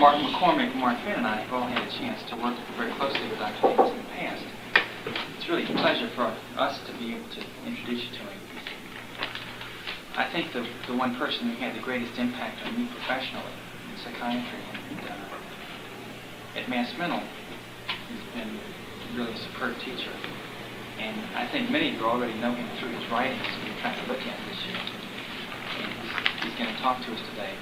Mark McCormick, Mark Finn, and I have all had a chance to work very closely with Dr. Davis in the past. It's really a pleasure for us to be able to introduce you to him. I think the one person who had the greatest impact on me professionally in psychiatry and at Mass Mental has been really a superb teacher. And I think many of you already know him through his writings we're trying to look at this year. And he's going to talk to us today.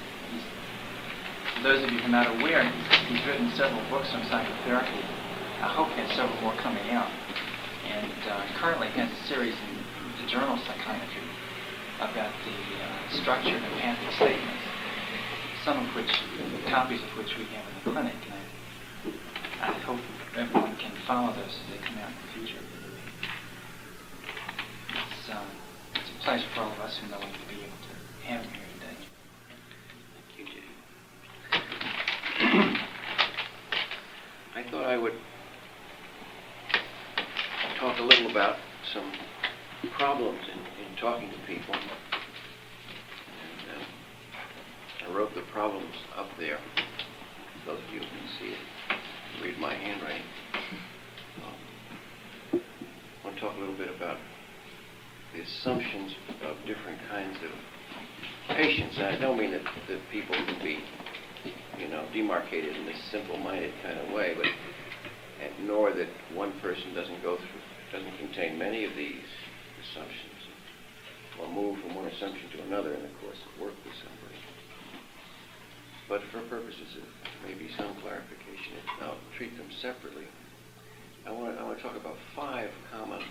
For those of you who are not aware, he's written several books on psychotherapy. I hope he has several more coming out. And currently has a series in the journal Psychiatry about the structure and empathic statements, some of which, copies of which we have in the clinic. And I hope everyone can follow those as they come out in the future. It's a pleasure for all of us who know him to be able to have him here today. Thank you, Jay. I thought I would talk a little about some problems in talking to people. And I wrote the problems up there. Those of you who can see it, read my handwriting. I want to talk a little bit about the assumptions of different kinds of patients. And I don't mean that people can be, demarcated in this simple-minded kind of way, but nor that one person doesn't contain many of these assumptions, or move from one assumption to another in the course of work with somebody. But for purposes of maybe some clarification, I'll treat them separately. I want to talk about 5 common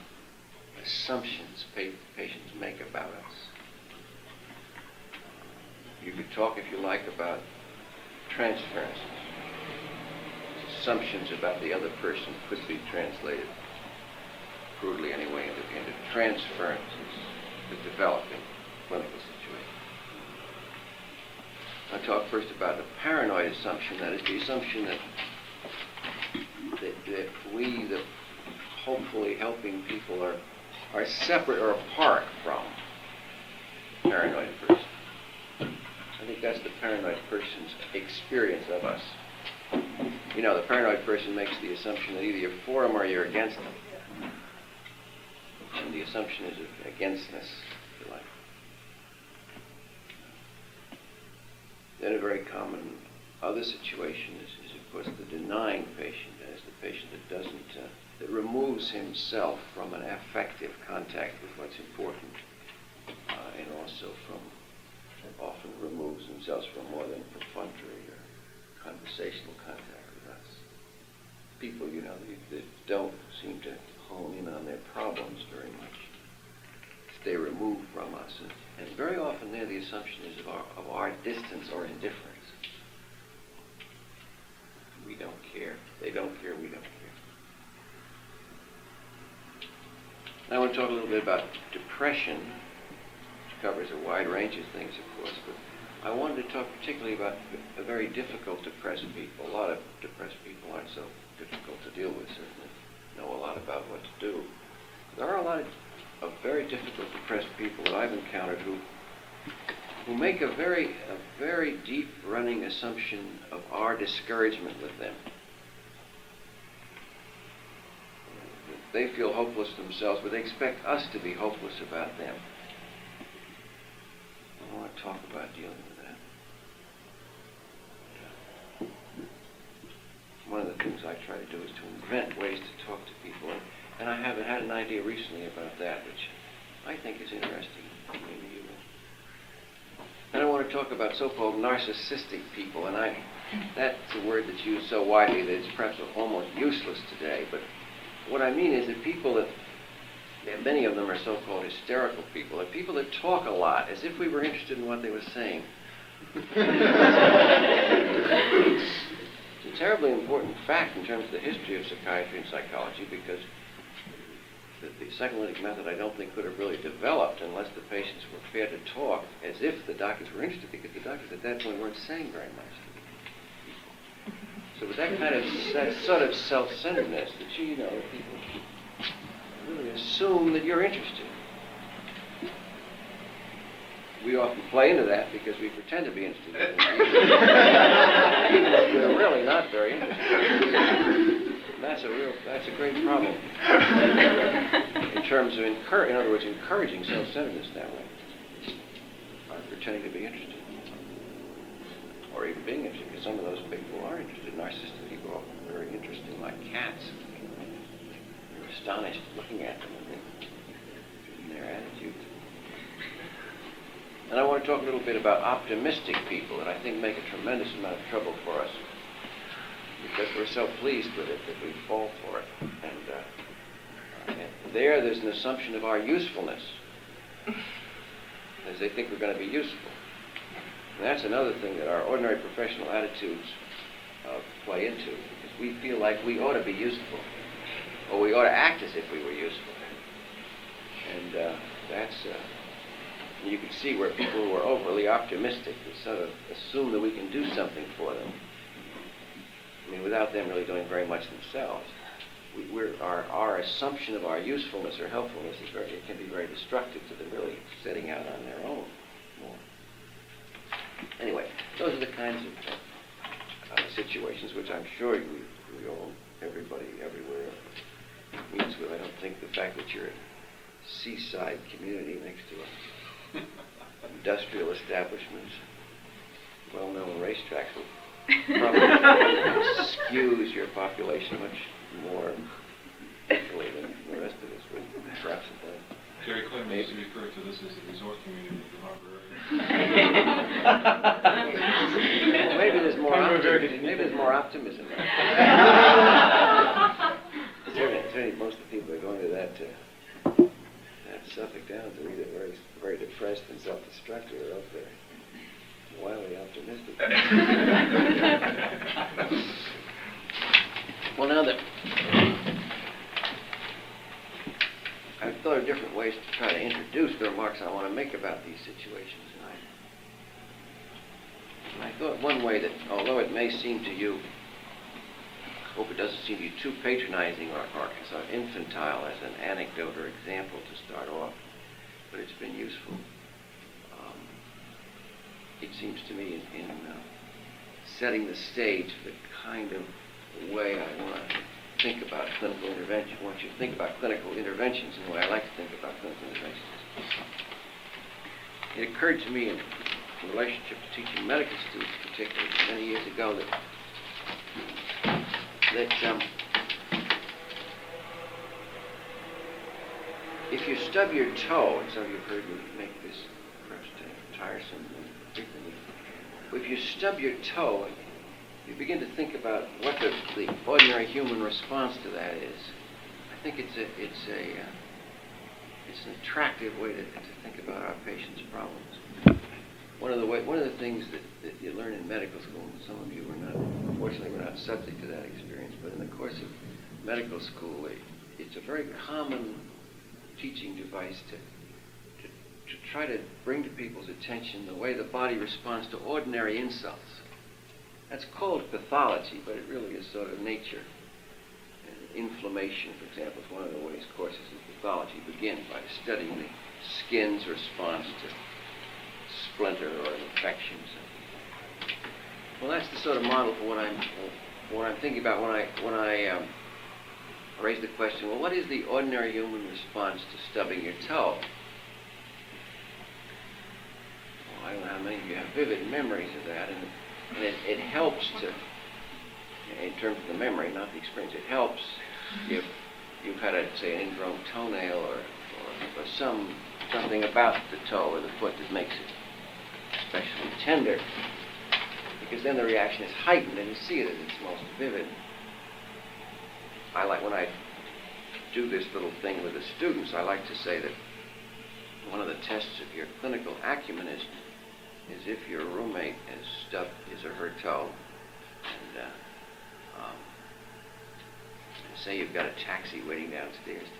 assumptions patients make about us. You could talk, if you like, about transferences. Assumptions about the other person could be translated, crudely anyway, into transferences that develop in clinical situations. I'll talk first about the paranoid assumption. That is the assumption that we, the hopefully helping people, are separate or apart from the paranoid person. I think that's the paranoid person's experience of us. The paranoid person makes the assumption that either you're for them or you're against them. And the assumption is of againstness, if you like. Then a very common other situation is of course, the denying patient. That is the patient that removes himself from an affective contact with what's important, and also often removes themselves from more than perfunctory or conversational contact with us. People, that don't seem to hone in on their problems very much, stay removed from us, and very often there the assumption is of our distance or indifference. We don't care. They don't care. We don't care. Now I want to talk a little bit about depression, which covers a wide range of things, of course, but I wanted to talk particularly about a very difficult depressed people. A lot of depressed people aren't so difficult to deal with, certainly. Know a lot about what to do. There are a lot of very difficult depressed people that I've encountered who make a very deep running assumption of our discouragement with them. They feel hopeless themselves, but they expect us to be hopeless about them. I want to talk about dealing with that. One of the things I try to do is to invent ways to talk to people, and I have had an idea recently about that, which I think is interesting. Maybe you will. And I want to talk about so-called narcissistic people, and that's a word that's used so widely that it's perhaps almost useless today, but what I mean is that people that many of them are so-called hysterical people, are people that talk a lot, as if we were interested in what they were saying. It's a terribly important fact in terms of the history of psychiatry and psychology, because the psychoanalytic method, I don't think, could have really developed unless the patients were fair to talk as if the doctors were interested, because the doctors at that point weren't saying very much to people. So with that sort of self-centeredness that that people really assume that you're interested. We often play into that because we pretend to be interested. Even if we're apparently not very interested. That's a great problem. In terms of, in other words, encouraging self-centeredness that way. By pretending to be interested. Or even being interested, because some of those people are interested. Narcissistic people are often very interesting, like cats. You're astonished looking at them and their attitude. And I want to talk a little bit about optimistic people that I think make a tremendous amount of trouble for us. Because we're so pleased with it that we fall for it. And there's an assumption of our usefulness. As they think we're going to be useful. And that's another thing that our ordinary professional attitudes play into, because we feel like we ought to be useful, or we ought to act as if we were useful. And you can see where people who are overly optimistic sort of assume that we can do something for them. I mean, without them really doing very much themselves. Our assumption of our usefulness or helpfulness can be very destructive to them really setting out on their own more. Anyway, those are the kinds of situations which I'm sure everybody everywhere meets with. I don't think the fact that you're a seaside community next to industrial establishments, well-known racetracks will probably skews your population much more equally than the rest of us would perhaps have done. Jerry Clinton used to refer to this as the resort community of the harbor area. Well, maybe there's more optimism. Certainly, most of the people that are going to that Suffolk Downs are either very, very depressed and self-destructive, or else they're wildly optimistic. Well, now that I've thought of different ways to try to introduce the remarks I want to make about these situations, and I thought one way that, although it may seem to you, I hope it doesn't seem to you too patronizing or sort of infantile as an anecdote or example to start off, but it's been useful. It seems to me in setting the stage for the kind of way I want to think about clinical intervention. I want you to think about clinical interventions in the way I like to think about clinical interventions. It occurred to me in relationship to teaching medical students, particularly many years ago, that if you stub your toe, and some of you have heard me make this perhaps tiresome, particularly, if you stub your toe, you begin to think about what the ordinary human response to that is. I think it's an attractive way to think about our patients' problems. One of the things that you learn in medical school, and some of you unfortunately were not subject to that experience, but in the course of medical school, it's a very common teaching device to try to bring to people's attention the way the body responds to ordinary insults. That's called pathology, but it really is sort of nature. And inflammation, for example, is one of the ways courses in pathology begin, by studying the skin's response to splinter or infections. Well, that's the sort of model for what I'm thinking about when I raise the question, well, what is the ordinary human response to stubbing your toe? Well, I don't know how many of you have vivid memories of that, and it helps to, in terms of the memory, not the experience, it helps if you've had, say, an ingrown toenail or something about the toe or the foot that makes it especially tender, because then the reaction is heightened and you see it at its most vivid. I like, when I do this little thing with the students, I like to say that one of the tests of your clinical acumen is if your roommate has stubbed his or her toe, and say you've got a taxi waiting downstairs to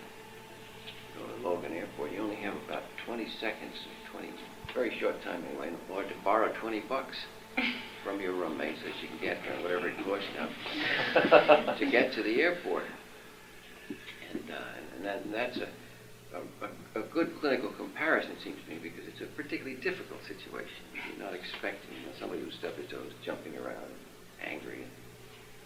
go to Logan Airport, you only have about 20 seconds, very short time anyway, in order to borrow $20 from your roommate so that you can get whatever it costs now to get to the airport. And that's a good clinical comparison, it seems to me, because it's a particularly difficult situation. You're not expecting somebody who's stubbed his toes jumping around, angry,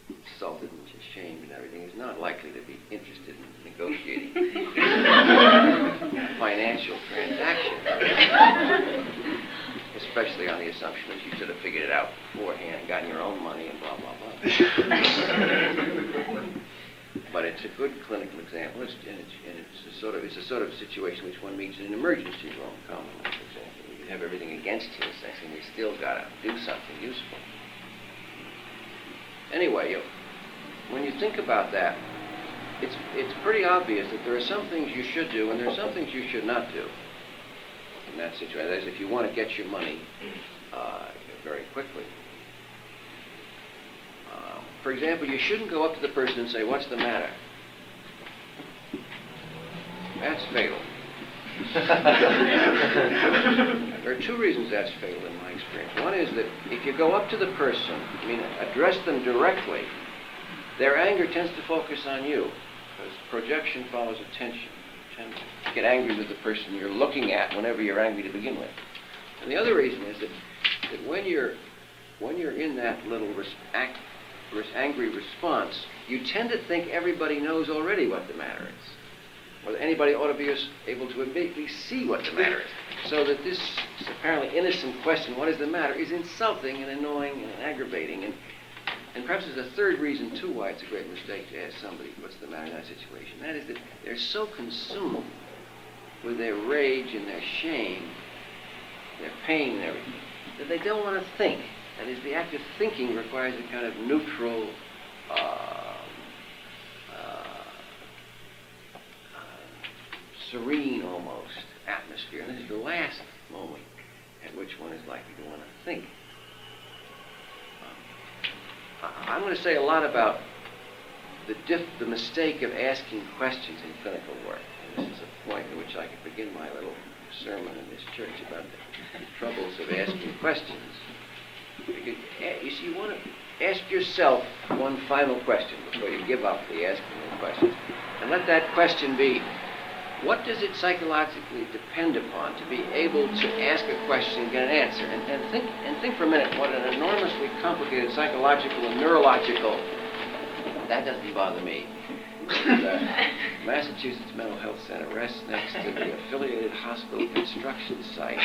insulted and ashamed and everything is not likely to be interested in negotiating a financial transaction, especially on the assumption that you should have figured it out beforehand, gotten your own money, and blah, blah, blah. But it's a good clinical example, it's a sort of situation which one meets in an emergency room commonly, for example. You have everything against you, and you still got to do something useful. Anyway, when you think about that, it's pretty obvious that there are some things you should do and there are some things you should not do in that situation. That is, if you want to get your money very quickly. For example, you shouldn't go up to the person and say, "What's the matter?" That's fatal. There are two reasons that's fatal in my experience. One is that if you go up to the person, address them directly, their anger tends to focus on you, because projection follows attention. You tend to get angry with the person you're looking at whenever you're angry to begin with. And the other reason is that when you're in that little angry response, you tend to think everybody knows already what the matter is, or that anybody ought to be able to immediately see what the matter is. So that this apparently innocent question, "What is the matter?" is insulting and annoying and aggravating. And perhaps there's a third reason, too, why it's a great mistake to ask somebody what's the matter in that situation. That is that they're so consumed with their rage and their shame, their pain and everything, that they don't want to think. That is, the act of thinking requires a kind of neutral, serene almost atmosphere. And this is the last moment at which one is likely to want to think. I'm going to say a lot about the mistake of asking questions in clinical work. And this is a point at which I could begin my little sermon in this church about the troubles of asking questions. You see, you want to ask yourself one final question before you give up the asking of questions. And let that question be, what does it psychologically depend upon to be able to ask a question and get an answer? And think for a minute what an enormously complicated psychological and neurological, that doesn't bother me. The Massachusetts Mental Health Center rests next to the affiliated hospital construction site.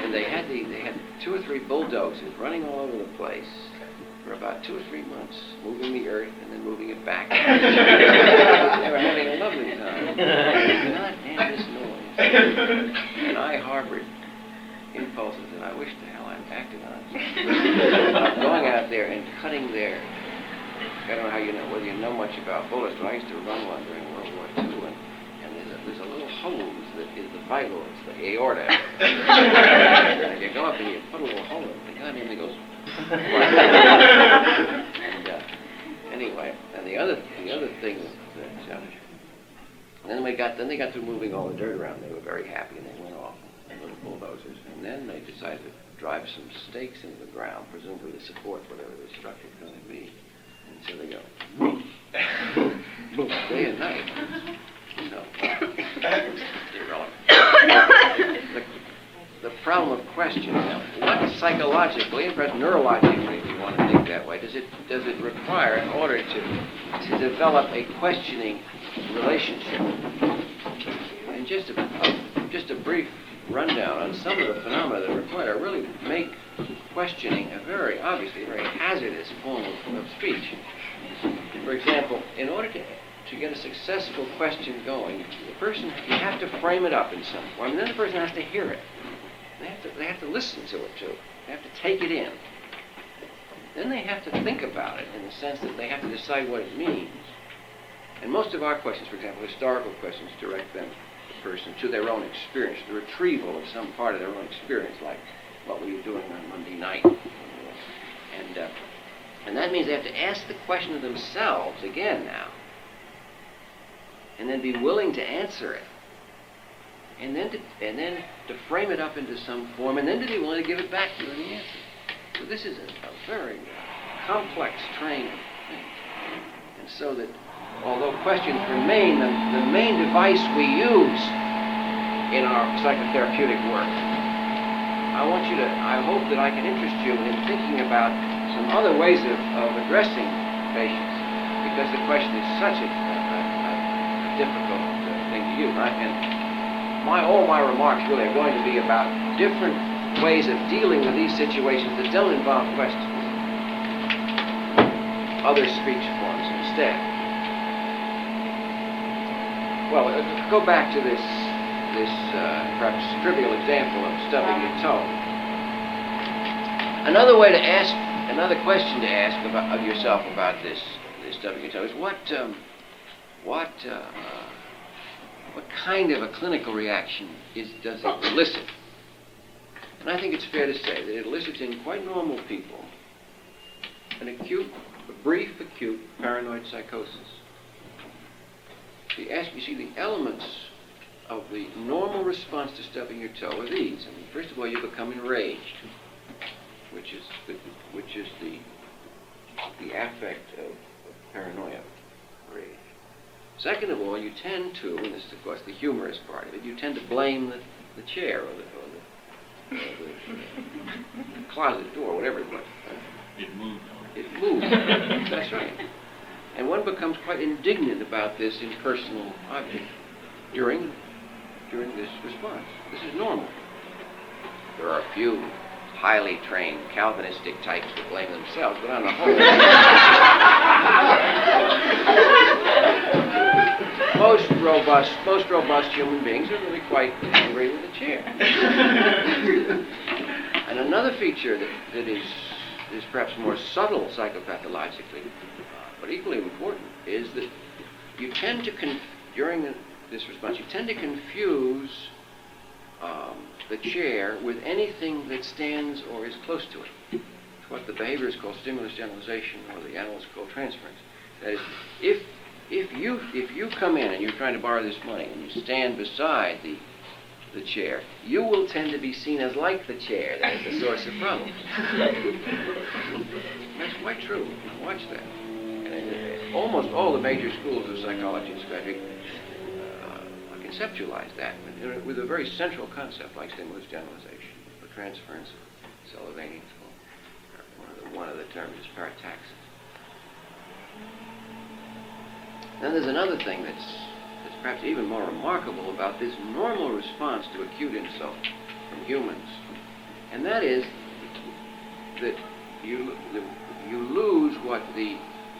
And they had 2 or 3 bulldozers running all over the place for about 2 or 3 months, moving the earth and then moving it back. They were having a lovely time. God damn this noise. And I harbored impulses that I wish the hell I'd acted on. Going out there and cutting their, I don't know how you know, whether you know much about bullets, but I used to run one during World War II, and there's a little hose that is the vital, it's the aorta. And if you go up and you put a little hole in it, the goddamn thing goes. And anyway, and the other thing that then they got through moving all the dirt around. They were very happy, and they went off in little bulldozers. And then they decided to drive some stakes into the ground, presumably to support whatever the structure was going to be. And so they go, boom, boom, day and night. No, irrelevant. The problem of questioning now, what psychologically and perhaps neurologically, if you want to think that way, does it require in order to develop a questioning relationship? And just a brief rundown on some of the phenomena that require really make questioning a very hazardous form of speech. For example, in order to get a successful question going, you have to frame it up in some form, and then the person has to hear it. They have to listen to it too. They have to take it in. Then they have to think about it in the sense that they have to decide what it means. And most of our questions, for example, historical questions, direct them, the person, to their own experience, the retrieval of some part of their own experience, like what were you doing on Monday night? And that means they have to ask the question of themselves again now, and then be willing to answer it. And then to frame it up into some form, and then to be willing to give it back to you in the answer. So this is a very complex training. And so that, although questions remain the main device we use in our psychotherapeutic work, I hope that I can interest you in thinking about some other ways of addressing patients, because the question is such a difficult thing to use. All my remarks really are going to be about different ways of dealing with these situations that don't involve questions. Other speech forms instead. Well, go back to this perhaps trivial example of stubbing your toe. Another question to ask of yourself about this stubbing your toe is what kind of a clinical reaction does it elicit? And I think it's fair to say that it elicits in quite normal people a brief acute paranoid psychosis. You see, the elements of the normal response to stubbing your toe are these. I mean, first of all, you become enraged, which is the affect of paranoia, rage. Second of all, you tend to, and this is of course the humorous part of it, you tend to blame the chair or the closet door, whatever it was. It moved. It moves. That's right. And one becomes quite indignant about this impersonal object during this response. This is normal. There are a few highly trained Calvinistic types that blame themselves, but on the whole, most robust human beings are really quite angry with the chair. And another feature that is perhaps more subtle psychopathologically, but equally important, is that you tend to, during this response, you tend to confuse the chair with anything that stands or is close to it. It's what the behaviorists call stimulus generalization, or the analysts call transference. That is, if you come in and you're trying to borrow this money and you stand beside the chair, you will tend to be seen as like the chair. That is the source of problems. That's quite true. Watch that. And almost all the major schools of psychology and psychiatry conceptualize that with a very central concept like stimulus generalization, or transference. Sullivan, one of the terms is parataxis. Then there's another thing that's perhaps even more remarkable about this normal response to acute insult from humans, and that is that you lose what the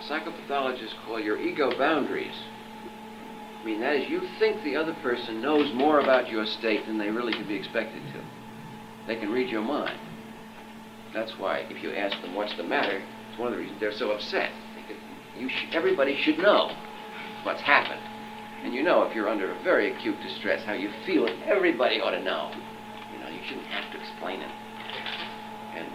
psychopathologists call your ego boundaries. I mean, that is, you think the other person knows more about your state than they really could be expected to. They can read your mind. That's why if you ask them what's the matter, it's one of the reasons they're so upset. Everybody should know what's happened. And you know, if you're under a very acute distress, how you feel, everybody ought to know. You know, you shouldn't have to explain it.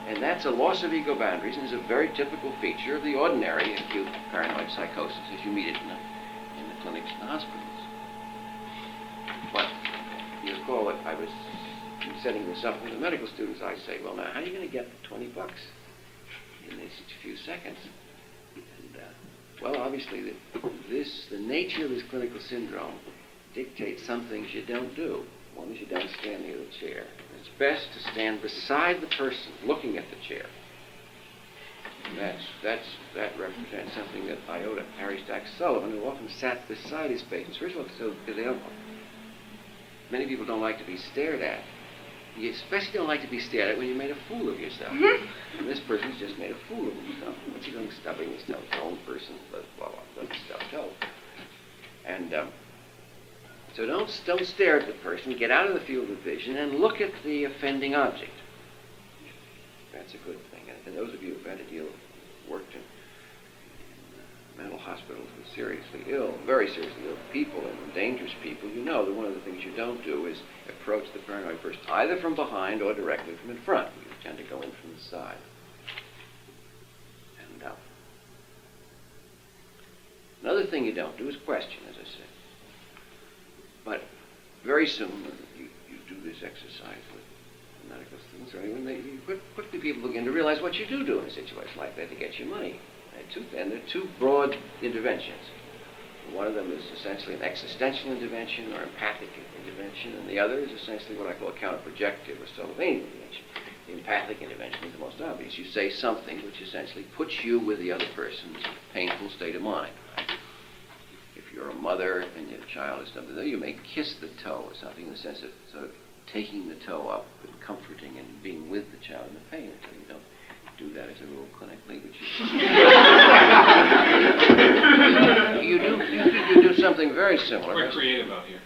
And that's a loss of ego boundaries, and is a very typical feature of the ordinary acute paranoid psychosis as you meet it in the clinics and hospitals. But you recall that I was setting this up with the medical students. I say, well, now, how are you going to get the $20 in these few seconds? And, well, obviously, the nature of this clinical syndrome dictates some things you don't do. One is you don't stand near the chair. It's best to stand beside the person looking at the chair. And that represents something that I owe to Harry Stack Sullivan, who often sat beside his patients. First of all, because many people don't like to be stared at. You especially don't like to be stared at when you made a fool of yourself. And this person's just made a fool of himself. What's he doing stubbing his toe? His own person, blah, blah, blah, stub toe. And so don't stare at the person. Get out of the field of vision and look at the offending object. That's a good thing. And those of you who've had to worked in mental hospitals with seriously ill, very seriously ill people and dangerous people, you know that one of the things you don't do is approach the paranoid person either from behind or directly from in front. You tend to go in from the side. And another thing you don't do is question, as I said. But very soon you do this exercise with medical students, or anyone, quickly people begin to realize what you do in a situation like that to get you money. And there are two broad interventions. One of them is essentially an existential intervention or empathic intervention, and the other is essentially what I call a counterprojective or Sullivanian intervention. empathic intervention is the most obvious. You say something which essentially puts you with the other person's painful state of mind. Right? If you're a mother and your child is something, you may kiss the toe or something in the sense of sort of taking the toe up and comforting and being with the child in the pain until you don't do that as a rule clinically, but you do something very similar. We're creative out here.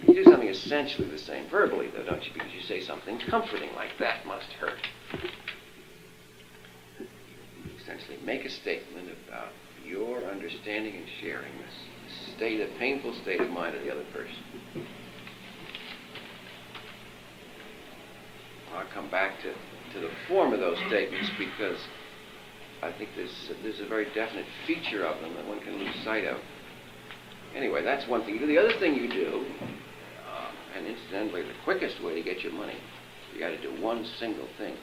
You do something essentially the same verbally, though, don't you? Because you say something comforting like that must hurt. You essentially make a statement about your understanding and sharing this state, a painful state of mind of the other person. I'll come back to the form of those statements because I think there's a very definite feature of them that one can lose sight of. Anyway, that's one thing you do. The other thing you do, and incidentally, the quickest way to get your money, you got to do one single thing.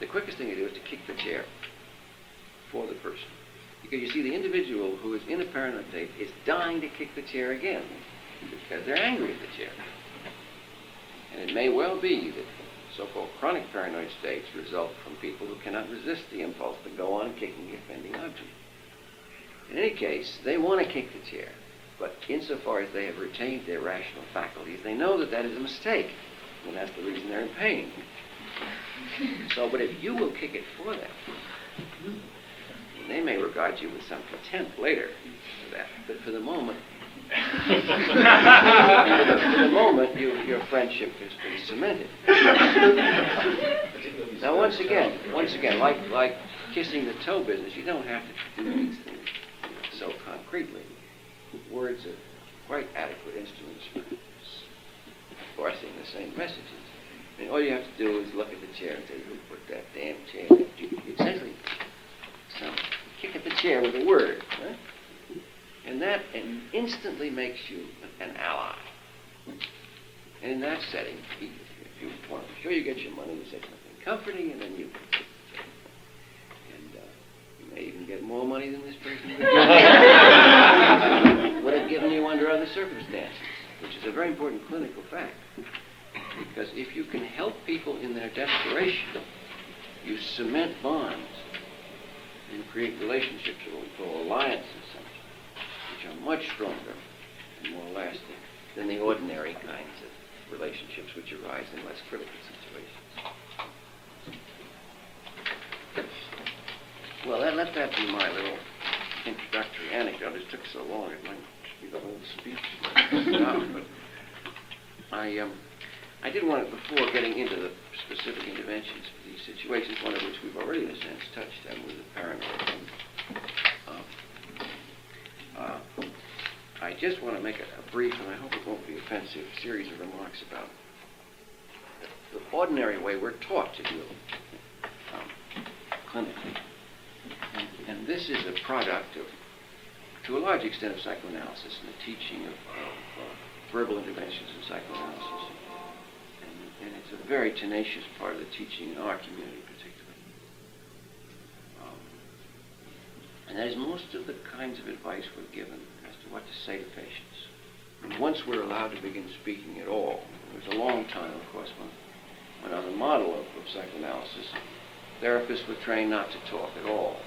The quickest thing to do is to kick the chair for the person. Because you see, the individual who is in a paranoid state is dying to kick the chair again because they're angry at the chair. And it may well be that so-called chronic paranoid states result from people who cannot resist the impulse to go on kicking the offending object. In any case, they want to kick the chair, but insofar as they have retained their rational faculties, they know that that is a mistake, and that's the reason they're in pain. So, but if you will kick it for them, they may regard you with some contempt later for that, but for the moment, your friendship has been cemented. Now, once again, like kissing the toe business, you don't have to do these things so concretely. Words are quite adequate instruments for enforcing the same messages. I mean, all you have to do is look at the chair and say, "Who put that damn chair there?" You essentially kick at the chair with a word, right? And that instantly makes you an ally. And in that setting, if you want to be sure you get your money, you say something comforting, and then you kick the chair. And you may even get more money than this person would have given you under other circumstances, which is a very important clinical fact. Because if you can help people in their desperation, you cement bonds and create relationships, what we call alliances, which are much stronger and more lasting than the ordinary kinds of relationships which arise in less critical situations. Well, let that be my little introductory anecdote. It took so long, it might be the whole speech. But I did want to, before getting into the specific interventions for these situations, one of which we've already, in a sense, touched on with the paranoid. I just want to make a brief, and I hope it won't be offensive, series of remarks about the ordinary way we're taught to deal clinically. And this is a product of, to a large extent, of psychoanalysis and the teaching of verbal interventions in psychoanalysis. And it's a very tenacious part of the teaching in our community, particularly. And that is most of the kinds of advice we're given as to what to say to patients. And once we're allowed to begin speaking at all, there's a long time, of course, when on the model of psychoanalysis, therapists were trained not to talk at all.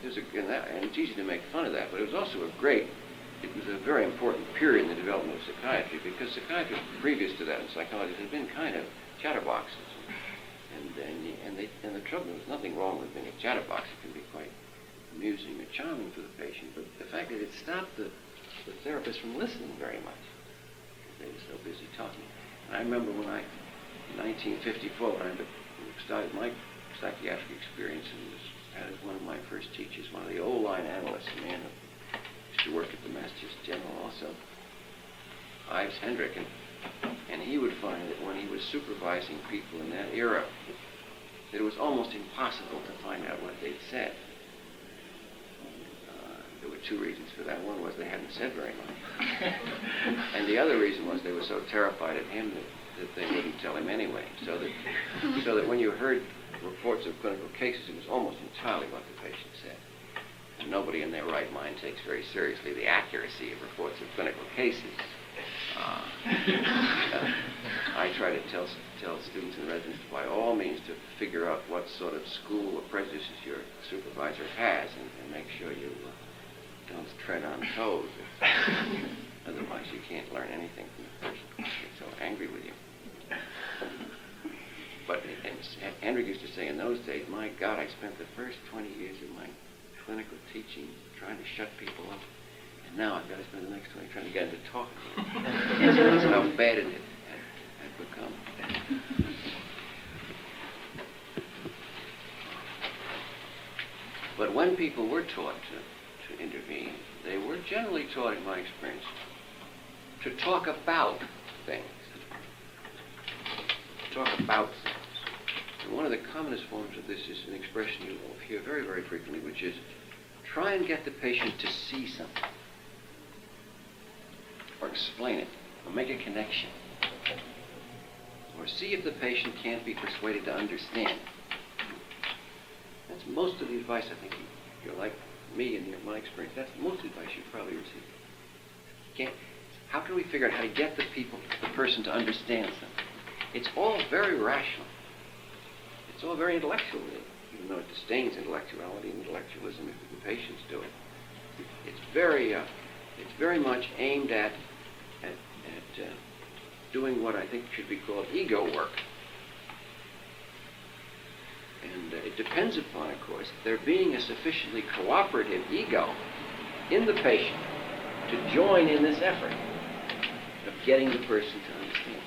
And it's easy to make fun of that, but it was also it was a very important period in the development of psychiatry, because psychiatrists previous to that in psychology had been kind of chatterboxes. And the trouble is, nothing wrong with being a chatterbox. It can be quite amusing or charming for the patient, but the fact that it stopped the therapist from listening very much, because they were so busy talking. And I remember in 1954, when I started my psychiatric experience, and as one of my first teachers, one of the old line analysts, a man who used to work at the Massachusetts General also, Ives Hendrick, and he would find that when he was supervising people in that era, that it was almost impossible to find out what they'd said. There were two reasons for that. One was they hadn't said very much. And the other reason was they were so terrified of him that they wouldn't tell him anyway. So that when you heard reports of clinical cases, it was almost entirely what the patient said. And nobody in their right mind takes very seriously the accuracy of reports of clinical cases. I try to tell students and residents by all means to figure out what sort of school or prejudices your supervisor has and make sure you don't tread on toes. Otherwise you can't learn anything from the person who gets so angry with you. But Andrew used to say in those days, my God, I spent the first 20 years of my clinical teaching trying to shut people up. And now I've got to spend the next 20 trying to get them to talk. That's how bad it had become. But when people were taught to intervene, they were generally taught, in my experience, to talk about things. Talk about things. And one of the commonest forms of this is an expression you will hear very, very frequently, which is try and get the patient to see something, or explain it, or make a connection, or see if the patient can't be persuaded to understand. That's most of the advice I think you're like me in my experience. That's most of the advice you probably receive. How can we figure out how to get the person to understand something? It's all very rational. It's all very intellectual, even though it disdains intellectuality and intellectualism if the patients do it. It's very much aimed at doing what I think should be called ego work. And it depends upon, of course, there being a sufficiently cooperative ego in the patient to join in this effort of getting the person to understand.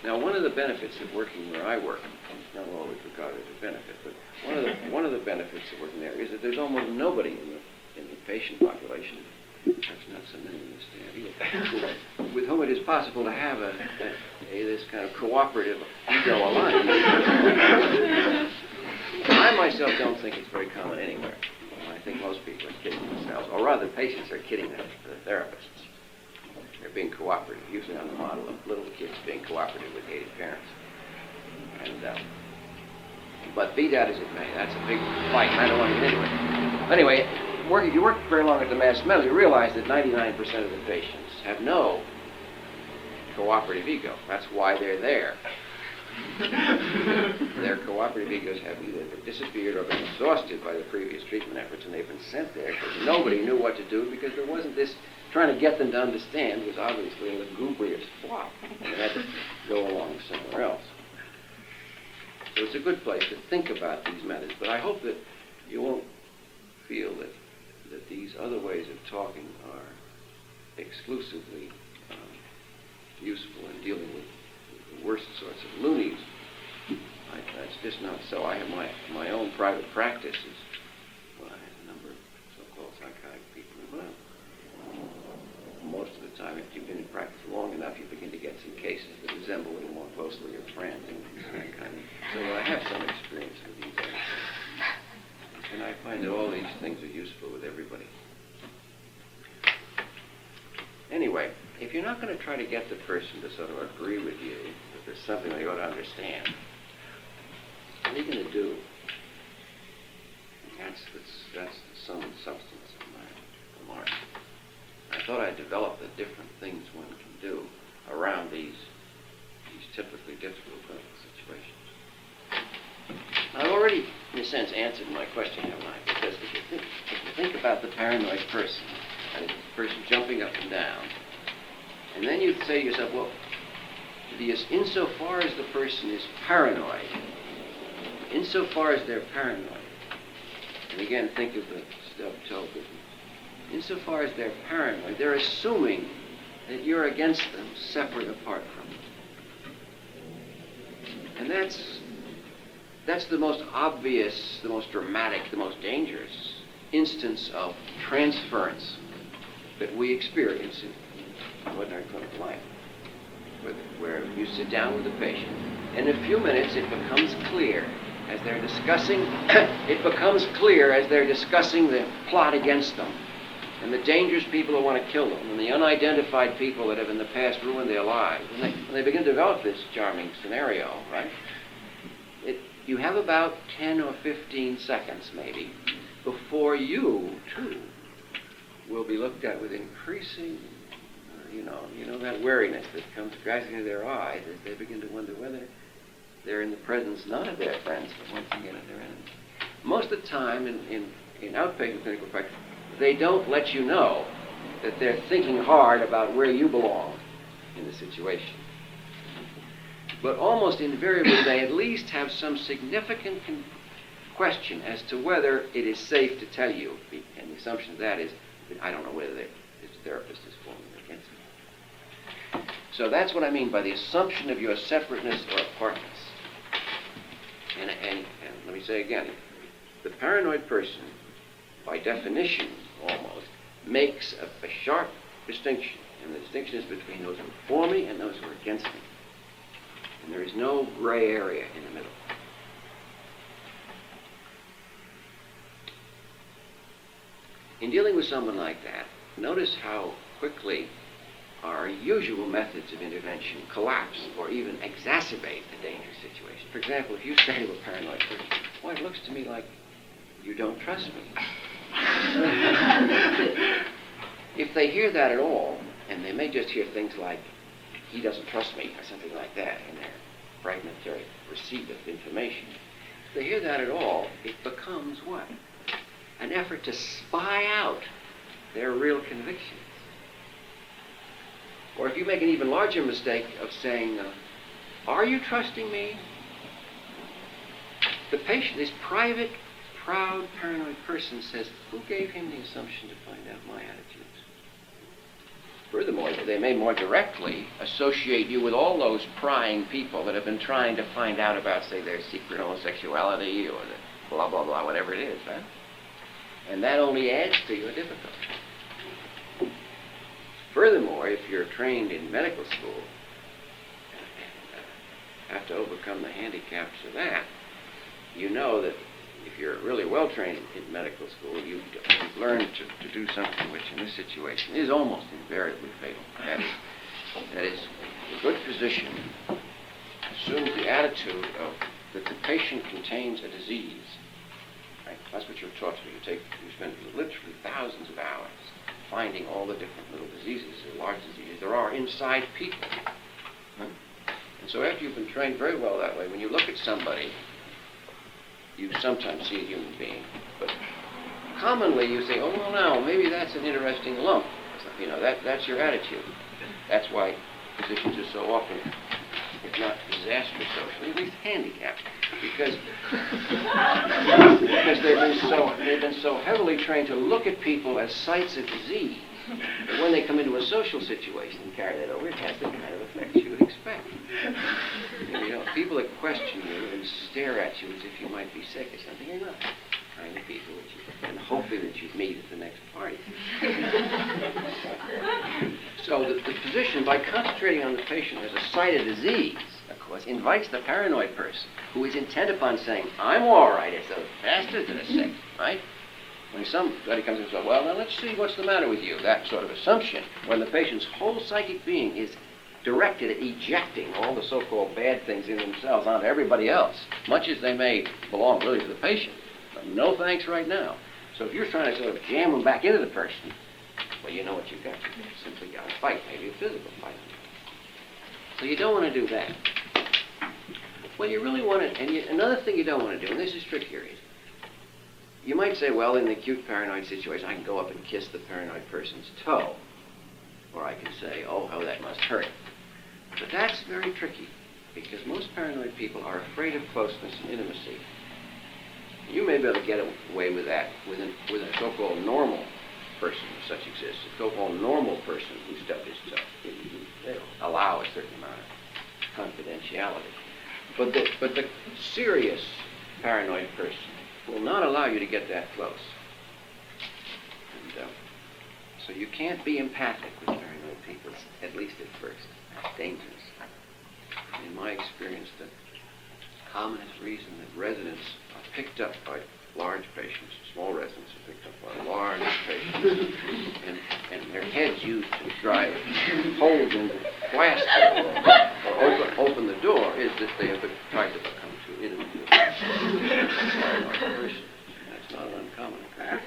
Now, one of the benefits of working where I work, it's not always regarded as a benefit, but one of the benefits of working there is that there's almost nobody in the patient population, perhaps not so many in the staff either, with whom it is possible to have this kind of cooperative ego alliance. I myself don't think it's very common anywhere. I think most people are kidding themselves, or rather patients are kidding the therapists. They're being cooperative, usually on the model of little kids being cooperative with hated parents. But be that as it may, that's a big fight, and I don't want to get into it. Anyway, if you work very long at the Mass Medical, you realize that 99% of the patients have no cooperative ego. That's why they're there. Their cooperative egos have either disappeared or been exhausted by the previous treatment efforts, and they've been sent there because nobody knew what to do, because there wasn't this trying to get them to understand was obviously a lugubrious flop, and they had to go along somewhere else. So it's a good place to think about these methods, but I hope that you won't feel that these other ways of talking are exclusively useful in dealing with the worst sorts of loonies. That's just not so. I have my own private practices. Well, I have a number of so-called psychotic people involved. Most of the time, if you've been in practice long enough, you begin to get some cases that resemble a little more closely your friends and that kind of. So I have some experience with these things. And I find that all these things are useful with everybody. Anyway, if you're not going to try to get the person to sort of agree with you that there's something they ought to understand, what are you going to do? That's the sum and substance of my remarks. I thought I'd develop the different things one can do around these typically difficult clinical situations. I've already, in a sense, answered my question, haven't I? Because if you think about the paranoid person, and the person jumping up and down, and then you say to yourself, well, insofar as the person is paranoid, insofar as they're paranoid, and again, think of the stub-toe business, insofar as they're paranoid, they're assuming that you're against them, separate apart from them. And that's the most obvious, the most dramatic, the most dangerous instance of transference that we experience in ordinary clinical life, where you sit down with the patient, and in a few minutes it becomes clear as they're discussing, the plot against them, and the dangerous people who want to kill them, and the unidentified people that have in the past ruined their lives. When they begin to develop this charming scenario, right, you have about 10 or 15 seconds, maybe, before you, too, will be looked at with increasing, you know that wariness that comes rising to their eyes as they begin to wonder whether they're in the presence not of their friends, but once again of their enemies. Most of the time in outpatient clinical practice, they don't let you know that they're thinking hard about where you belong in the situation. But almost invariably, they at least have some significant question as to whether it is safe to tell you. And the assumption of that is, I don't know whether this therapist is for me or against me. So that's what I mean by the assumption of your separateness or apartness. And let me say again, the paranoid person, by definition almost, makes a sharp distinction. And the distinction is between those who are for me and those who are against me. And there is no gray area in the middle. In dealing with someone like that, notice how quickly our usual methods of intervention collapse or even exacerbate a dangerous situation. For example, if you say to a paranoid person, "Well, it looks to me like you don't trust me." If they hear that at all, and they may just hear things like, "He doesn't trust me," or something like that in their fragmentary receipt of information, if they hear that at all, it becomes what? An effort to spy out their real convictions. Or if you make an even larger mistake of saying, "Are you trusting me?" The patient, this private, proud, paranoid person says, "Who gave him the assumption to find out my attitudes?" Furthermore, they may more directly associate you with all those prying people that have been trying to find out about, say, their secret homosexuality or the blah, blah, blah, whatever it is, right? And that only adds to your difficulty. Furthermore, if you're trained in medical school and have to overcome the handicaps of that, you know that if you're really well trained in medical school, you've learned to do something which in this situation is almost invariably fatal. That is, a good physician assumes the attitude of that the patient contains a disease. Right? That's what you're taught to do. You spend literally thousands of hours finding all the different little diseases, or large diseases there are inside people. Right? And so after you've been trained very well that way, when you look at somebody, you sometimes see a human being, but commonly you say, "Oh, well, now, maybe that's an interesting lump." You know, that's your attitude. That's why physicians are so often, if not disastrous socially, at least handicapped, because they've been so heavily trained to look at people as sites of disease that when they come into a social situation and carry that over, it has the kind of effect you would expect. You know, people that question you and stare at you as if you might be sick or something, are not the kind of people that you've been hoping that you'd meet at the next party. So the physician, by concentrating on the patient as a site of disease, of course, invites the paranoid person who is intent upon saying, "I'm all right, it's those bastards that are sick," right? When somebody comes in and says, "Well, now let's see what's the matter with you," that sort of assumption, when the patient's whole psychic being is directed at ejecting all the so-called bad things in themselves onto everybody else, much as they may belong really to the patient. But no thanks right now. So if you're trying to sort of jam them back into the person, well, you know what you've got to do. You've simply got to fight, maybe a physical fight. So you don't want to do that. Well, you really want to, and another thing you don't want to do, and this is trickier, is you might say, well, in the acute paranoid situation, I can go up and kiss the paranoid person's toe. Or I can say, "Oh, how that must hurt." But that's very tricky, because most paranoid people are afraid of closeness and intimacy. You may be able to get away with that with a so-called normal person, if such exists, a so-called normal person whose stuff is so. They'll allow a certain amount of confidentiality. But the serious paranoid person will not allow you to get that close. And so you can't be empathic with paranoid people, at least at first. That's dangerous. In my experience, the commonest reason that residents are picked up by large patients, small residents are picked up by large patients, and their heads used to drive holes in the glass or open the door, is that they have tried to become too intimate with them. paranoid person. That's not an uncommon occurrence.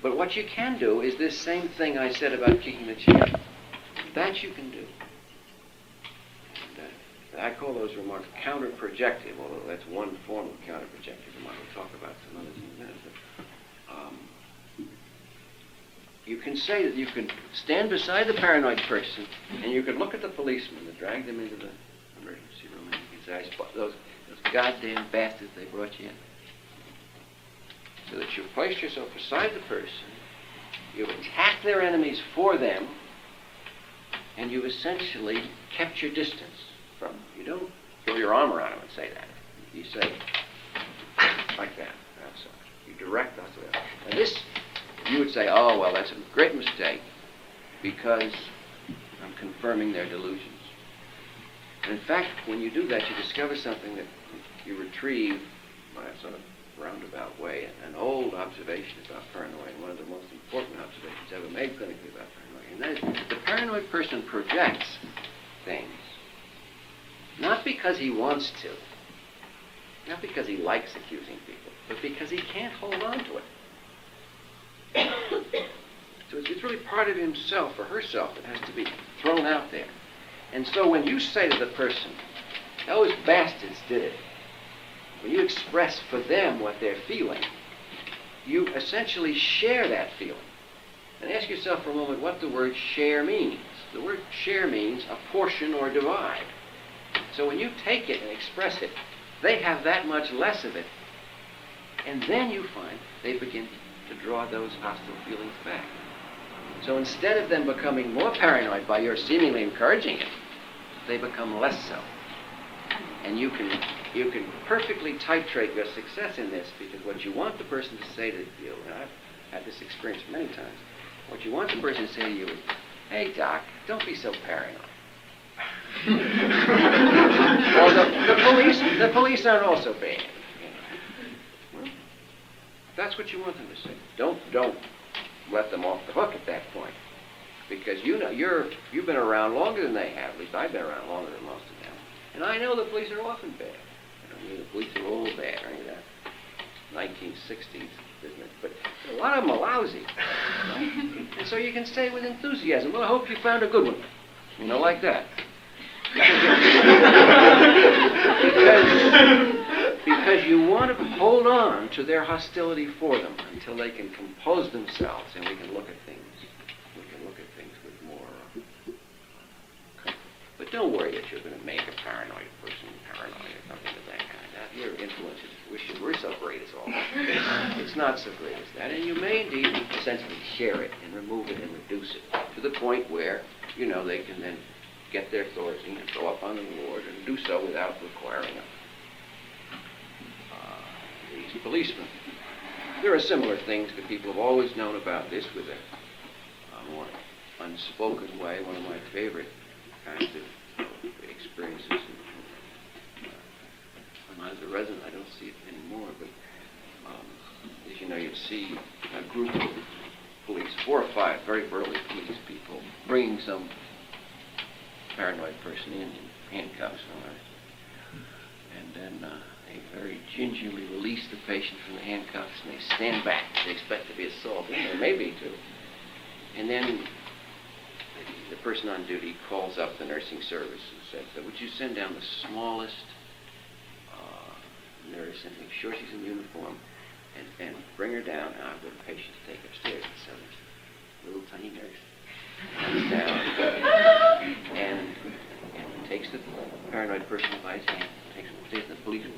But what you can do is this same thing I said about kicking the chair. That you can do. And, I call those remarks counter-projective, although that's one form of counter-projective remark. We'll talk about some others in a minute. But, you can say that you can stand beside the paranoid person and you can look at the policeman that dragged them into the emergency room and you can say, those goddamn bastards, they brought you in. So that you place yourself beside the person, you attack their enemies for them, and you essentially kept your distance from them. You don't throw your arm around them and say that. You say, like that. That's you direct us. Now this, you would say, oh, well, that's a great mistake because I'm confirming their delusions. And in fact, when you do that, you discover something that you retrieve by a sort of roundabout way, an old observation about paranoia, and one of the most important observations ever made clinically about paranoia, and that is the paranoid person projects things not because he wants to, not because he likes accusing people, but because he can't hold on to it. So it's really part of himself or herself that has to be thrown out there. And so when you say to the person, those bastards did it, when you express for them what they're feeling, you essentially share that feeling. And ask yourself for a moment what the word share means. The word share means a portion or divide. So when you take it and express it, they have that much less of it. And then you find they begin to draw those hostile feelings back. So instead of them becoming more paranoid by your seemingly encouraging it, they become less so. And you can perfectly titrate your success in this, because what you want the person to say to you, and I've had this experience many times, what you want the person to say to you is, hey, Doc, don't be so paranoid. Or the police aren't also bad. Well, that's what you want them to say. Don't let them off the hook at that point, because you know you've been around longer than they have. At least I've been around longer than most of them, and I know the police are often bad. I don't mean the police are all bad or any of that 1960s business, but a lot of them are lousy. Right? And so you can say with enthusiasm, well, I hope you found a good one. You know, like that. because you want to hold on to their hostility for them until they can compose themselves, and we can look at things. We can look at things with more comfort. But don't worry that you're going to make a paranoid person paranoid or something of that kind. Your influence we're so great as all that. It's not so great as that, and you may indeed essentially share it and remove it and reduce it to the point where they can then get their authority and go up on the ward and do so without requiring these policemen. There are similar things that people have always known about this with a more unspoken way. One of my favorite kinds of experiences. When I was a resident, I don't see it anymore, but as you know, you'd see a group of police, 4 or 5 very burly police people, bringing some paranoid person in handcuffs, and then they very gingerly release the patient from the handcuffs, and they stand back. They expect to be assaulted, or maybe too. And then the person on duty calls up the nursing service and says, would you send down the smallest nurse and make sure she's in uniform and bring her down, and I've got a patient to take upstairs. And so this little tiny nurse comes down and takes the paranoid person by his hand, takes him upstairs to the police room.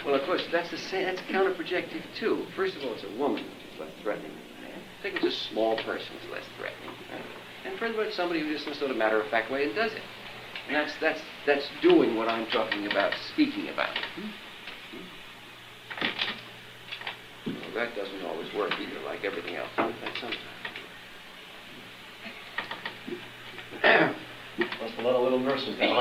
Well, of course, that's counterprojective too. First of all, it's a woman who's less threatening than a man. I think it's a small person who's less threatening. Right? And furthermore, it's somebody who just in a sort of matter-of-fact way and does it. And that's doing what I'm talking about, speaking about. Well, that doesn't always work either, like everything else. But that's sometimes. Must have let a little nurses down.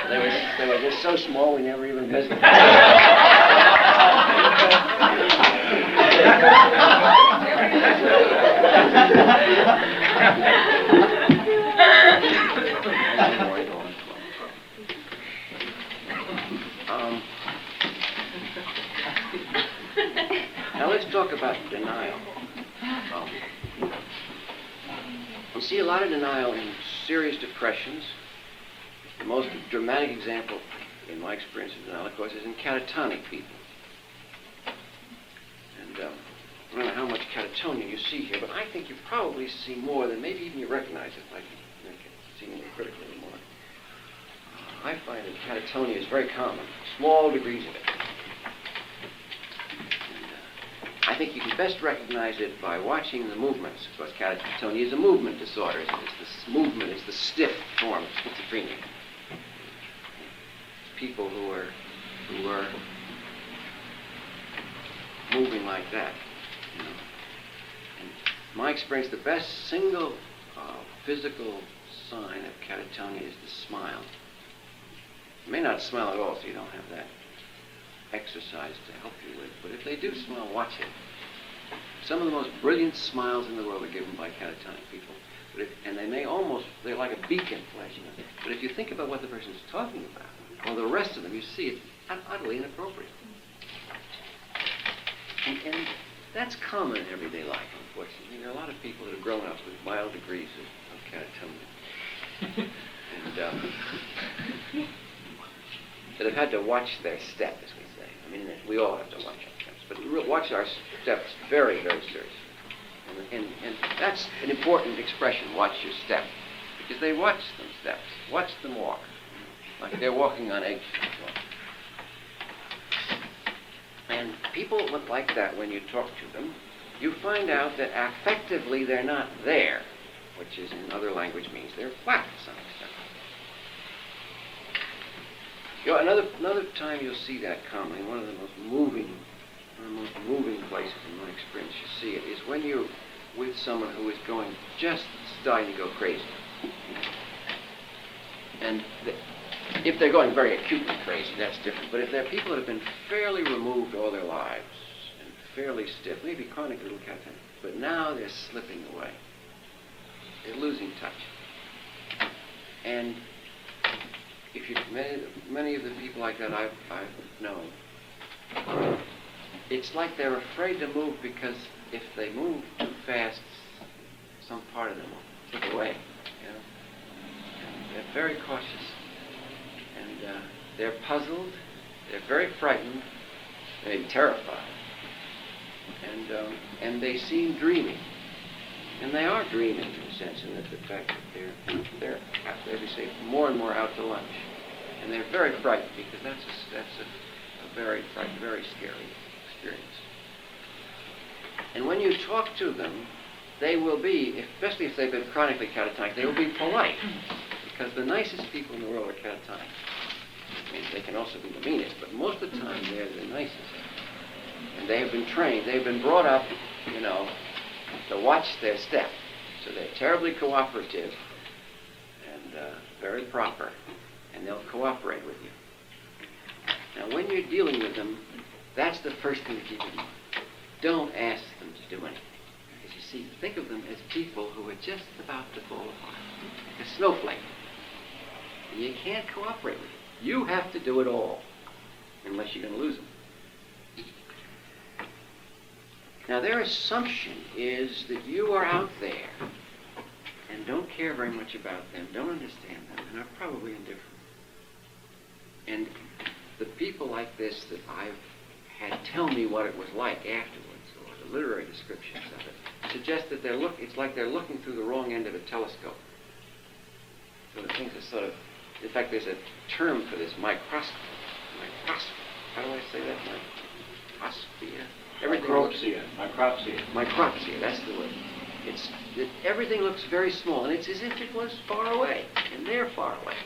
They were just so small we never even visited. You see a lot of denial in serious depressions. The most dramatic example, in my experience of denial, of course, is in catatonic people. And I don't know how much catatonia you see here, but I think you probably see more than maybe even you recognize it, like you can see more critically anymore. I find that catatonia is very common, small degrees of it. I think you can best recognize it by watching the movements, because catatonia is a movement disorder. It's movement, it's the stiff form of schizophrenia. People who are moving like that. You know. And in my experience, the best single physical sign of catatonia is the smile. You may not smile at all, so you don't have that exercise to help you with, but if they do smile, watch it. Some of the most brilliant smiles in the world are given by catatonic people, and they're like a beacon flashing on. But if you think about what the person's talking about, or the rest of them, you see it's utterly inappropriate. And that's common in everyday life, unfortunately. There are a lot of people that have grown up with mild degrees of catatonia. And that have had to watch their step, as we say. I mean, we all have to watch our steps, but watch our steps very, very seriously. And that's an important expression, watch your step, because they watch them steps, watch them walk, like they're walking on eggshells. And people look like that when you talk to them. You find out that affectively they're not there, which is in other language means they're flat to some extent. You know, another time you'll see that commonly, one of the most moving places in my experience you see it is when you're with someone who is just starting to go crazy. And if they're going very acutely crazy, that's different. But if they're people that have been fairly removed all their lives and fairly stiff, maybe chronic little catatonic, but now they're slipping away. They're losing touch. And if you many of the people like that I've known, it's like they're afraid to move because if they move too fast, some part of them will slip away. You know, and they're very cautious, and they're puzzled. They're very frightened, maybe terrified, and they seem dreaming, and they are dreaming in a sense, in the fact that they're as we say, more and more out to lunch, and they're very frightened because that's a very frightened, very scary experience. And when you talk to them, they will be, especially if they've been chronically catatonic, they will be polite, because the nicest people in the world are catatonic. I mean, they can also be the meanest, but most of the time they're the nicest. And they have been trained, they've been brought up, you know, to watch their step. So they're terribly cooperative and very proper, and they'll cooperate with you. Now, when you're dealing with them, that's the first thing to keep in mind. Don't ask them to do anything. Because you see, think of them as people who are just about to fall apart. Like a snowflake. And you can't cooperate with them. You have to do it all, unless you're going to lose them. Now, their assumption is that you are out there and don't care very much about them, don't understand them, and are probably indifferent. And the people like this that I've had tell me what it was like afterwards, or the literary descriptions of it, suggest that it's like they're looking through the wrong end of a telescope. So the things are sort of, in fact, there's a term for this, microscopy. How do I say that? Microspia? Micropsia, that's the word. Everything looks very small, and it's as if it was far away, and they're far away.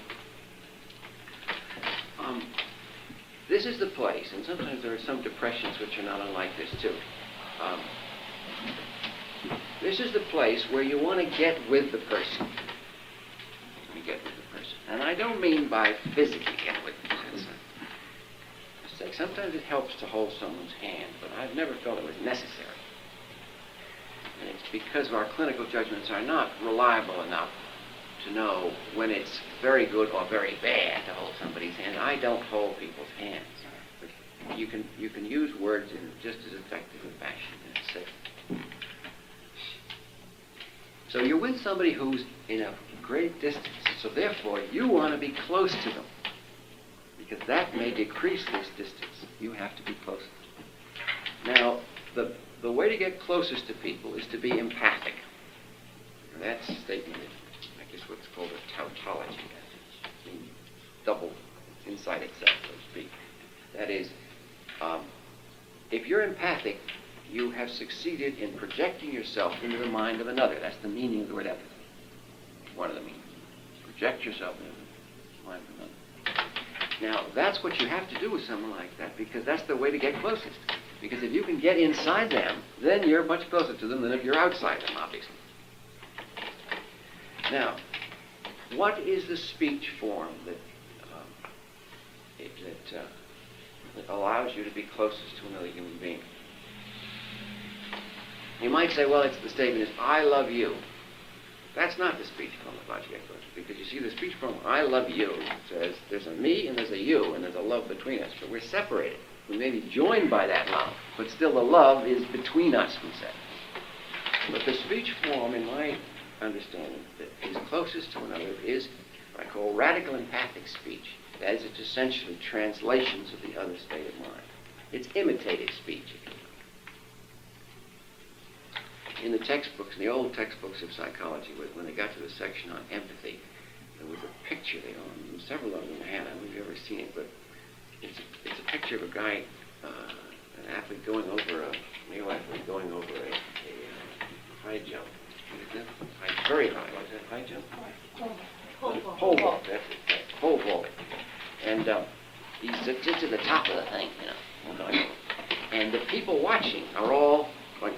This is the place, and sometimes there are some depressions which are not unlike this too. This is the place where you want to get with the person. And I don't mean by physically get with them. That's a mistake. Sometimes it helps to hold someone's hand, but I've never felt it was necessary. And it's because our clinical judgments are not reliable enough to know when it's very good or very bad to hold somebody's hand. I don't hold people's hands. But you can use words in just as effective a fashion. So you're with somebody who's in a great distance. So therefore, you want to be close to them, because that may decrease this distance. You have to be close. Now, the way to get closest to people is to be empathic. And that's a statement, I guess what's called a tautology. It's double inside itself, so to speak. That is, if you're empathic, you have succeeded in projecting yourself into the mind of another. That's the meaning of the word empathy. One of the meanings. Project yourself into the mind of another. Now, that's what you have to do with someone like that, because that's the way to get closest. Because if you can get inside them, then you're much closer to them than if you're outside them, obviously. Now, what is the speech form that allows you to be closest to another human being? You might say, well, the statement is, I love you. That's not the speech form that allows you to get close, because you see the speech form, I love you, says there's a me and there's a you, and there's a love between us, but we're separated. We may be joined by that love, but still the love is between us, we say. But the speech form, in my understanding, that is closest to another is what I call radical empathic speech. That is, it's essentially translations of the other state of mind. It's imitative speech, if you will. In the textbooks, in the old textbooks of psychology, when they got to the section on empathy, there was a picture they owned, several of them in hand. I don't know if you've ever seen it, but it's a picture of a guy, an athlete going over a male athlete going over a high jump. Very high. What is that? High jump? Pole vault. That's it. Right. Pole vault. And he's just at the top of the thing, you know. And the people watching are all going.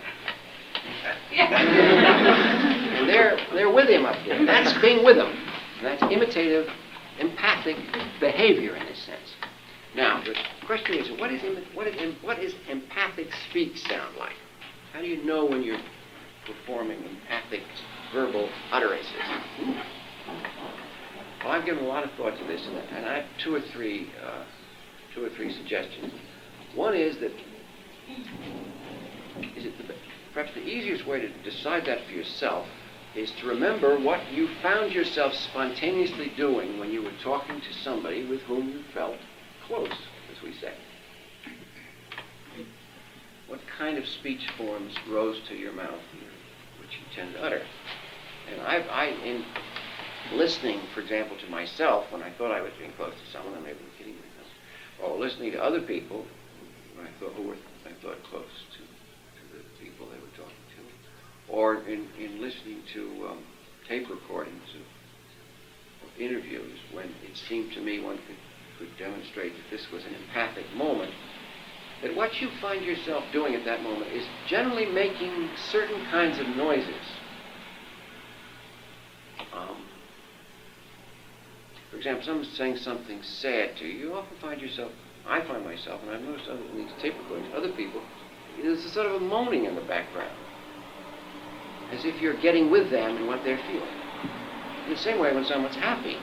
And they're with him up there. That's being with him. That's imitative, empathic behavior in this sense. Now, the question is, what is empathic speech sound like? How do you know when you're performing empathic verbal utterances? Well, I've given a lot of thought to this, and I have two or three suggestions. One is that perhaps the easiest way to decide that for yourself is to remember what you found yourself spontaneously doing when you were talking to somebody with whom you felt close, as we say. What kind of speech forms rose to your mouth, which you tend to utter? And in listening, for example, to myself, when I thought I was being close to someone, I may be kidding myself, or listening to other people, when I thought close to the people they were talking to, or in listening to tape recordings of interviews, when it seemed to me one could demonstrate that this was an empathic moment, that what you find yourself doing at that moment is generally making certain kinds of noises. For example, someone's saying something sad to you, you often find yourself, I find myself, and I've noticed in these tape recordings, other people, there's a sort of a moaning in the background, as if you're getting with them in what they're feeling. In the same way, when someone's happy,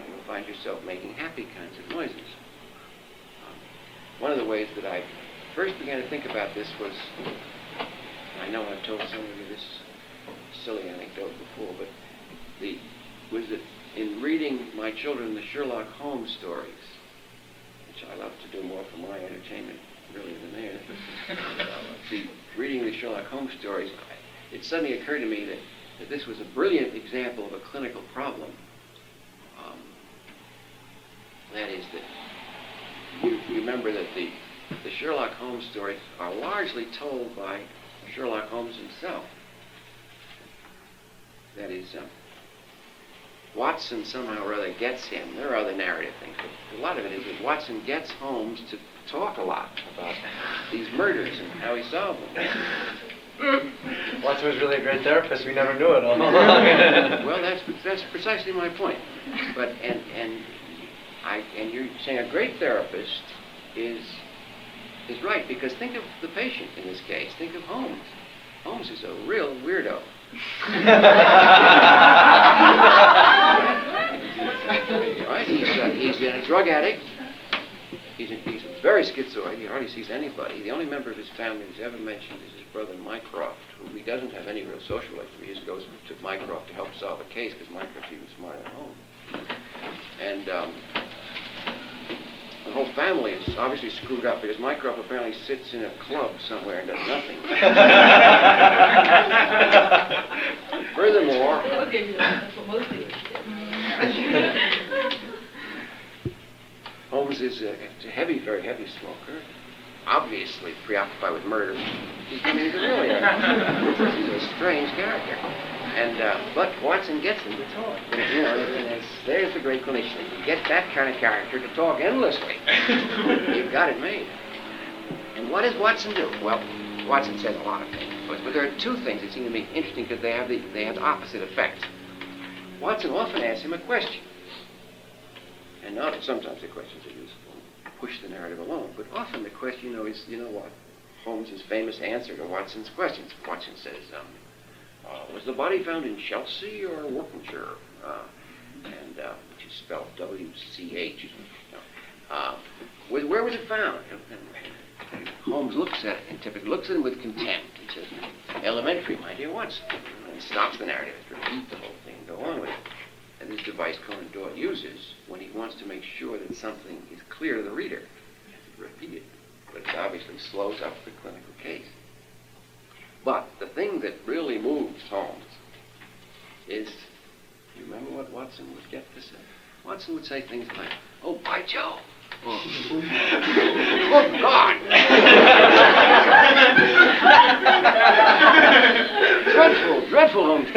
you'll find yourself making happy kinds of noises. One of the ways that I first began to think about this was, I know I've told some of you this silly anecdote before, but was that in reading my children the Sherlock Holmes stories, which I love to do more for my entertainment really than theirs, but reading the Sherlock Holmes stories, it suddenly occurred to me that this was a brilliant example of a clinical problem. That is that you remember that the Sherlock Holmes stories are largely told by Sherlock Holmes himself. That is, Watson somehow or other gets him. There are other narrative things, but a lot of it is that Watson gets Holmes to talk a lot about these murders and how he solved them. Watson was really a great therapist. We never knew it all along. Well, that's precisely my point. But and you're saying a great therapist is right, because think of the patient in this case. Think of Holmes. Holmes is a real weirdo. Right? He's a drug addict. He's a very schizoid. He hardly sees anybody. The only member of his family he's ever mentioned is his brother Mycroft, who he doesn't have any real social life. He just goes to Mycroft to help solve a case because Mycroft's even smarter than home. And the whole family is obviously screwed up because Mycroft apparently sits in a club somewhere and does nothing. Furthermore, That's what most people do. Holmes is a very heavy smoker, obviously preoccupied with murder. He's a strange character. And but Watson gets him to talk. You know, there's the great clinician. You get that kind of character to talk endlessly. You've got it made. And what does Watson do? Well, Watson says a lot of things, but there are two things that seem to me interesting because they have the opposite effect. Watson often asks him a question. And not sometimes the questions are useful, push the narrative along, but often the question, is, what? Holmes' famous answer to Watson's questions. Watson says, was the body found in Chelsea or Worcestershire? Which is spelled W-C-H. Where was it found? And Holmes looks at it and typically looks at him with contempt. He says, elementary, my dear Watson. And he stops the narrative, repeats the whole thing, and go on with it. And this device Conan Doyle uses when he wants to make sure that something is clear to the reader. He has to repeat it, but it obviously slows up the clinical case. But the thing that really moves Holmes is, you remember what Watson would get to say? Watson would say things like, oh, by Jove. Oh, oh God. Dreadful, Holmes.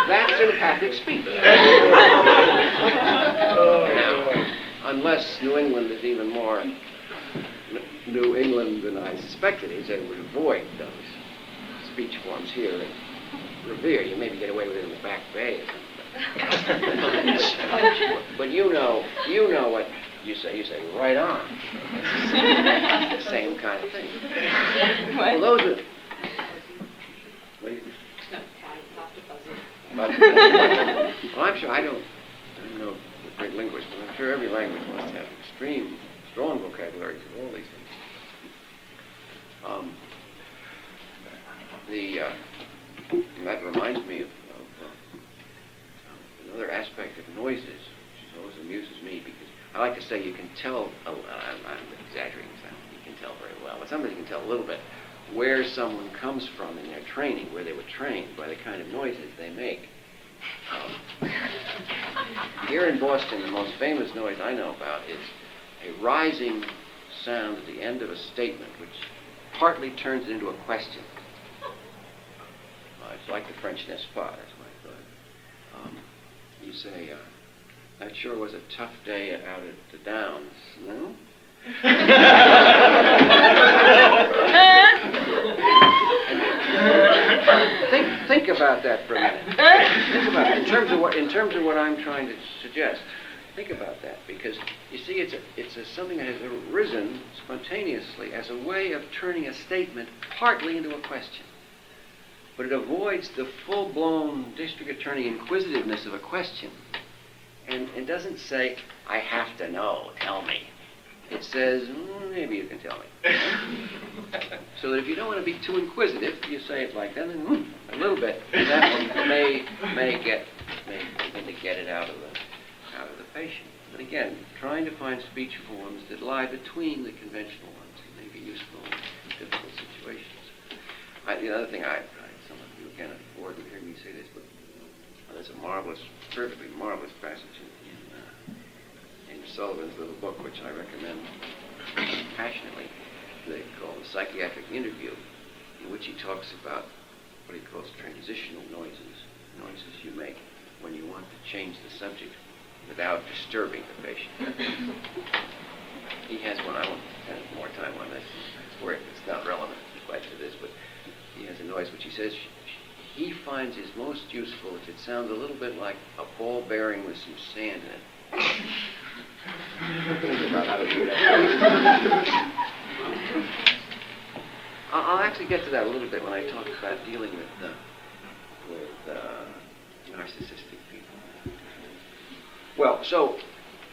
That's empathic speech. Now, unless New England is even more New England than I suspected is, they would avoid those speech forms here at Revere. You maybe get away with it in the Back Bay or something. But you know what you say. You say, right on. It's the same kind of thing. Well, those are... What do you think? Well, I'm sure I don't know the great linguist, but I'm sure every language must have extreme, strong vocabularies of all these things. That reminds me of another aspect of noises, which always amuses me, because I like to say you can tell, I'm exaggerating, you can tell very well, but sometimes you can tell a little bit where someone comes from in their training, where they were trained, by the kind of noises they make. Here in Boston, the most famous noise I know about is a rising sound at the end of a statement, which partly turns it into a question. It's like the French n'est-ce pas, that's what I thought. You say, that sure was a tough day out at the Downs, no? Think about that for a minute. Think about it. In terms of what I'm trying to suggest. Think about that, because you see, it's something that has arisen spontaneously as a way of turning a statement partly into a question. But it avoids the full-blown district attorney inquisitiveness of a question, and doesn't say, "I have to know. Tell me." It says, "Maybe you can tell me." So that if you don't want to be too inquisitive, you say it like that, and a little bit, and that one may begin to get it out of the patient. But again, trying to find speech forms that lie between the conventional ones that may be useful in difficult situations. The other thing, some of you again are bored with hearing me say this, but there's a perfectly marvelous passage in Sullivan's little book, which I recommend passionately, they call The Psychiatric Interview, in which he talks about what he calls transitional noises you make when you want to change the subject without disturbing the patient. He has one, I won't spend more time on this, it's not relevant quite to this, but he has a noise which he says he finds is most useful if it sounds a little bit like a ball bearing with some sand in it. Think about how to do that. I'll actually get to that a little bit when I talk about dealing with narcissistic people. Well, so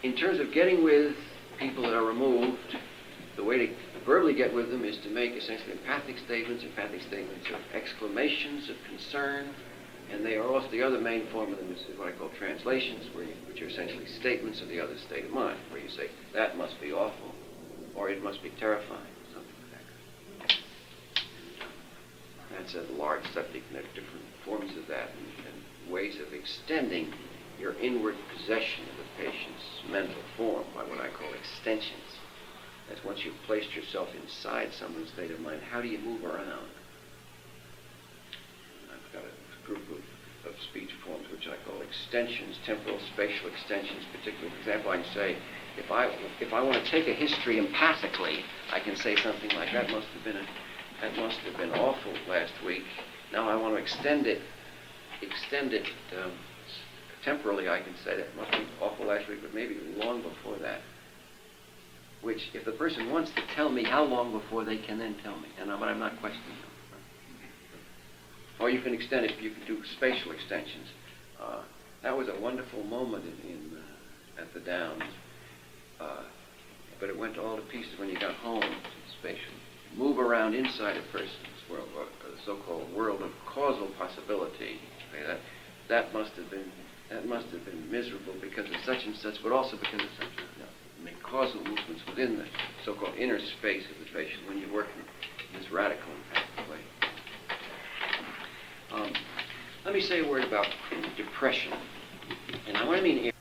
in terms of getting with people that are removed, the way to verbally get with them is to make essentially empathic statements of exclamations of concern, and they are also, the other main form of them is what I call translations, which are essentially statements of the other's state of mind, where you say, that must be awful, or it must be terrifying, something like that. That's a large subject, and there are different forms of that, and ways of extending your inward possession of the patient's mental form by what I call extensions. That's once you've placed yourself inside someone's state of mind, how do you move around? I've got a group of speech forms which I call extensions, temporal, spatial extensions. Particularly, for example, I can say, if I want to take a history empathically, I can say something like, that must have been awful last week. Now I want to extend it temporally. I can say that must be awful last week, but maybe long before that. Which, if the person wants to tell me how long before, they can then tell me, but I'm not questioning them. Or you can extend it. You can do spatial extensions. That was a wonderful moment at the Downs, but it went all to pieces when you got home. Spatial, move around inside a person's world, or the so-called world of causal possibility. Okay, that must have been miserable because of such and such, but also because of such. Make causal movements within the so-called inner space of the patient when you work in this radical empathic way. Let me say a word about depression. And when I mean